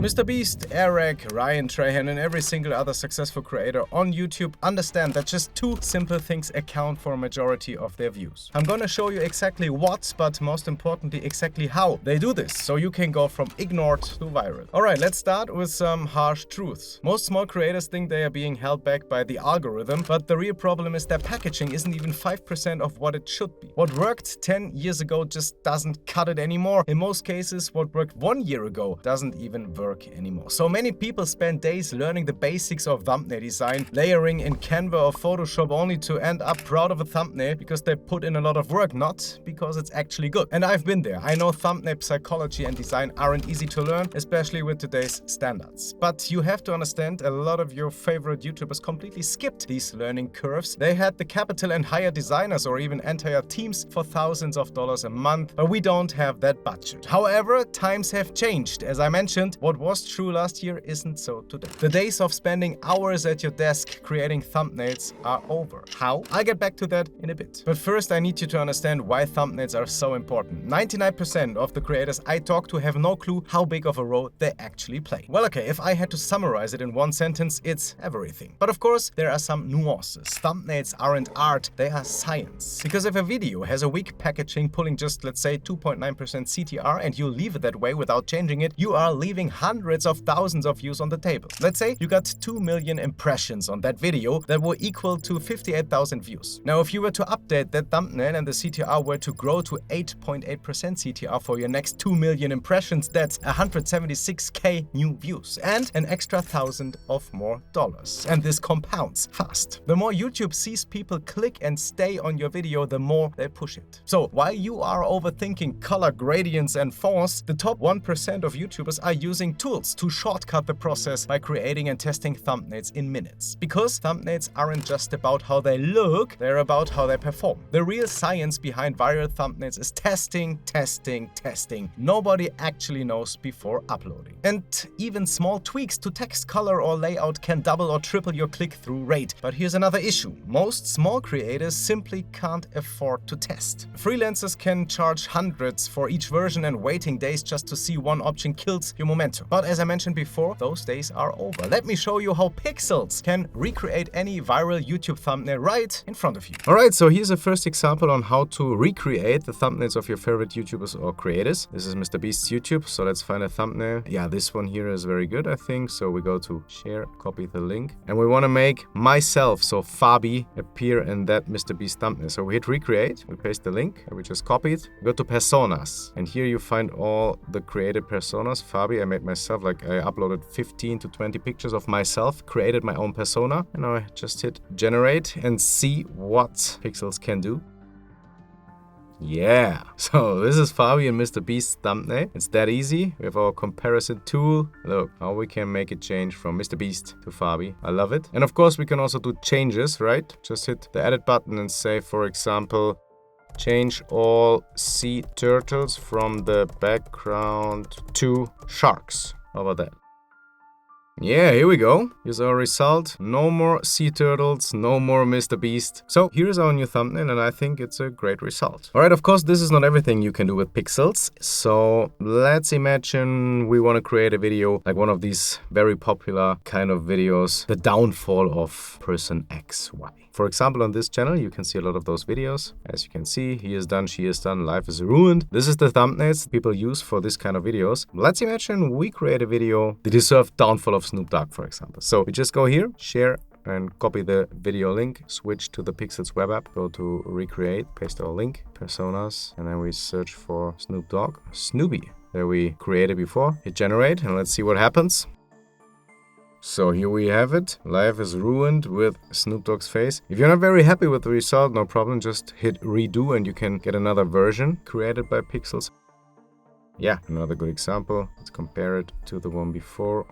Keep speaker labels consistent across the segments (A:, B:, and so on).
A: MrBeast, Airrack, Ryan, Trahan, and every single other successful creator on YouTube understand that just two simple things account for a majority of their views. I'm gonna show you exactly what, but most importantly, exactly how they do this, so you can go from ignored to viral. Alright, let's start with some harsh truths. Most small creators think they are being held back by the algorithm, but the real problem is their packaging isn't even 5% of what it should be. What worked 10 years ago just doesn't cut it anymore. In most cases, what worked 1 year ago doesn't even work anymore. So many people spend days learning the basics of thumbnail design, layering in Canva or Photoshop only to end up proud of a thumbnail because they put in a lot of work, not because it's actually good. And I've been there. I know thumbnail psychology and design aren't easy to learn, especially with today's standards. But you have to understand, a lot of your favorite YouTubers completely skipped these learning curves. They had the capital and hired designers or even entire teams for thousands of dollars a month, but we don't have that budget. However, times have changed. As I mentioned, what was true last year isn't so today. The days of spending hours at your desk creating thumbnails are over. How? I'll get back to that in a bit. But first, I need you to understand why thumbnails are so important. 99% of the creators I talk to have no clue how big of a role they actually play. Well, okay, if I had to summarize it in one sentence, it's everything. But of course, there are some nuances. Thumbnails aren't art, they are science. Because if a video has a weak packaging pulling just, let's say, 2.9% CTR and you leave it that way without changing it, you are leaving hundreds of thousands of views on the table. Let's say you got 2 million impressions on that video that were equal to 58,000 views. Now, if you were to update that thumbnail and the CTR were to grow to 8.8% CTR for your next 2 million impressions, that's 176k new views and an extra 1,000 of more dollars. And this compounds fast. The more YouTube sees people click and stay on your video, the more they push it. So while you are overthinking color gradients and fonts, the top 1% of YouTubers are using tools to shortcut the process by creating and testing thumbnails in minutes. Because thumbnails aren't just about how they look, they're about how they perform. The real science behind viral thumbnails is testing, testing, testing. Nobody actually knows before uploading. And even small tweaks to text color or layout can double or triple your click-through rate. But here's another issue. Most small creators simply can't afford to test. Freelancers can charge hundreds for each version, and waiting days just to see one option kills your momentum. But as I mentioned before, those days are over. Let me show you how Pikzels can recreate any viral YouTube thumbnail right in front of you. Alright, so here's a first example on how to recreate the thumbnails of your favorite YouTubers or creators. This is MrBeast's YouTube, so let's find a thumbnail. Yeah, this one here is very good, I think. So we go to share, copy the link, and we want to make myself, so Fabi, appear in that MrBeast thumbnail. So we hit recreate, we paste the link, and we just copy it. We go to personas, and here you find all the created personas. Fabi, I made myself, like I uploaded 15 to 20 pictures of myself, created my own persona, and now I just hit generate and see what Pikzels can do. Yeah, so this is Fabi and MrBeast's thumbnail. It's that easy. We have our comparison tool. Look how we can make it change from MrBeast to Fabi. I love it. And of course, we can also do changes, right? Just hit the edit button and say, for example, change all sea turtles from the background to sharks. How about that? Yeah, here we go. Here's our result. No more sea turtles, no more MrBeast. So here's our new thumbnail, and I think it's a great result. All right, of course, this is not everything you can do with Pikzels. So let's imagine we want to create a video like one of these very popular kind of videos, the downfall of person XY. For example, on this channel, you can see a lot of those videos. As you can see, he is done, she is done, life is ruined. This is the thumbnails people use for this kind of videos. Let's imagine we create a video, the deserved downfall of Snoop Dogg, for example. So we just go here, share, and copy the video link, switch to the Pikzels web app, go to recreate, paste our link, personas, and then we search for Snoop Dogg, Snoopy, that we created before. Hit generate, and let's see what happens. So here we have it. Life is ruined with Snoop Dogg's face. If you're not very happy with the result, no problem. Just hit redo and you can get another version created by Pikzels. Yeah, another good example. Let's compare it to the one before.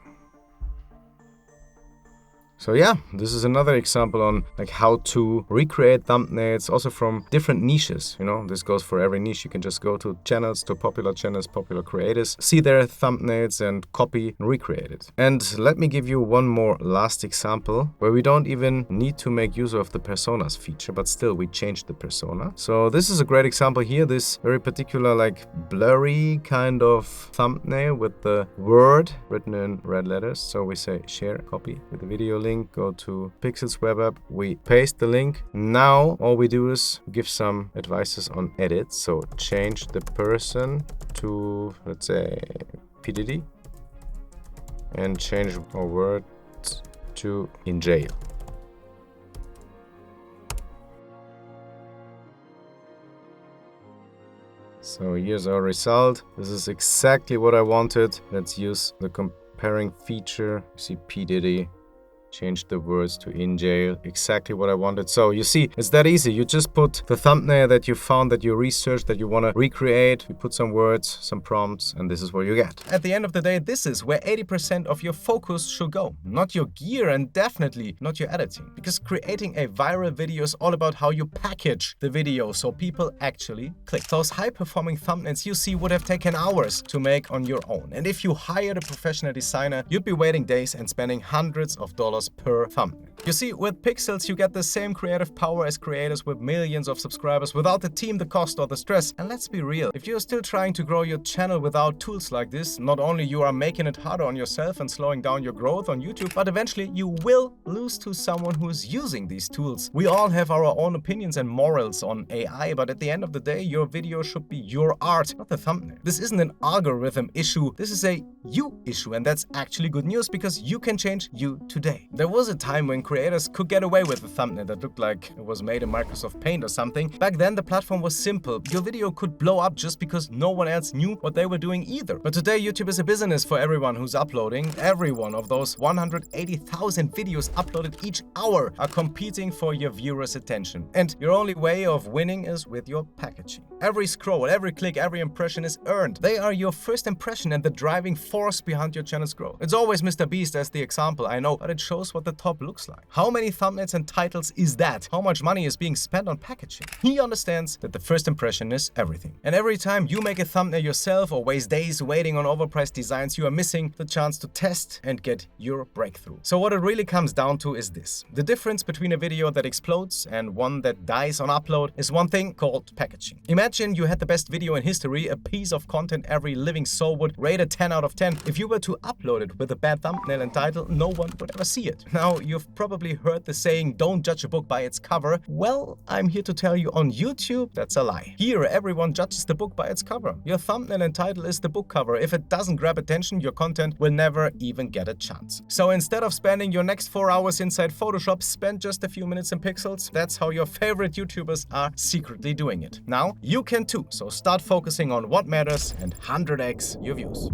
A: So yeah, this is another example on like how to recreate thumbnails also from different niches. You know, this goes for every niche. You can just go to channels, to popular channels, popular creators, see their thumbnails and copy and recreate it. And let me give you one more last example where we don't even need to make use of the personas feature, but still we change the persona. So this is a great example here, this very particular like blurry kind of thumbnail with the word written in red letters. So we say share, copy with the video link, go to Pikzels web app, we paste the link. Now all we do is give some advices on edit. So change the person to, let's say, PDD, and change our word to in jail. So here's our result. This is exactly what I wanted. Let's use the comparing feature. You see P. Diddy. Change the words to in jail. Exactly what I wanted. So you see, it's that easy. You just put the thumbnail that you found, that you researched, that you want to recreate. You put some words, some prompts, and this is what you get. At the end of the day, this is where 80% of your focus should go. Not your gear and definitely not your editing. Because creating a viral video is all about how you package the video so people actually click. Those high-performing thumbnails you see would have taken hours to make on your own. And if you hired a professional designer, you'd be waiting days and spending hundreds of dollars per thumbnail. You see, with Pikzels, you get the same creative power as creators with millions of subscribers without the team, the cost, or the stress. And let's be real, if you're still trying to grow your channel without tools like this, not only you are making it harder on yourself and slowing down your growth on YouTube, but eventually you will lose to someone who is using these tools. We all have our own opinions and morals on AI, but at the end of the day, your video should be your art, not the thumbnail. This isn't an algorithm issue, this is a you issue, and that's actually good news because you can change you today. There was a time when creators could get away with a thumbnail that looked like it was made in Microsoft Paint or something. Back then, the platform was simple. Your video could blow up just because no one else knew what they were doing either. But today, YouTube is a business for everyone who's uploading. Every one of those 180,000 videos uploaded each hour are competing for your viewers' attention. And your only way of winning is with your packaging. Every scroll, every click, every impression is earned. They are your first impression and the driving force behind your channel's growth. It's always MrBeast as the example, I know, but it shows what the top looks like. How many thumbnails and titles is that? How much money is being spent on packaging? He understands that the first impression is everything. And every time you make a thumbnail yourself or waste days waiting on overpriced designs, you are missing the chance to test and get your breakthrough. So what it really comes down to is this. The difference between a video that explodes and one that dies on upload is one thing called packaging. Imagine you had the best video in history, a piece of content every living soul would rate a 10 out of 10. If you were to upload it with a bad thumbnail and title, no one would ever see it. Now, you've probably heard the saying, don't judge a book by its cover. Well, I'm here to tell you on YouTube, that's a lie. Here, everyone judges the book by its cover. Your thumbnail and title is the book cover. If it doesn't grab attention, your content will never even get a chance. So instead of spending your next 4 hours inside Photoshop, spend just a few minutes in Pikzels. That's how your favorite YouTubers are secretly doing it. Now, you can too. So start focusing on what matters and 100x your views.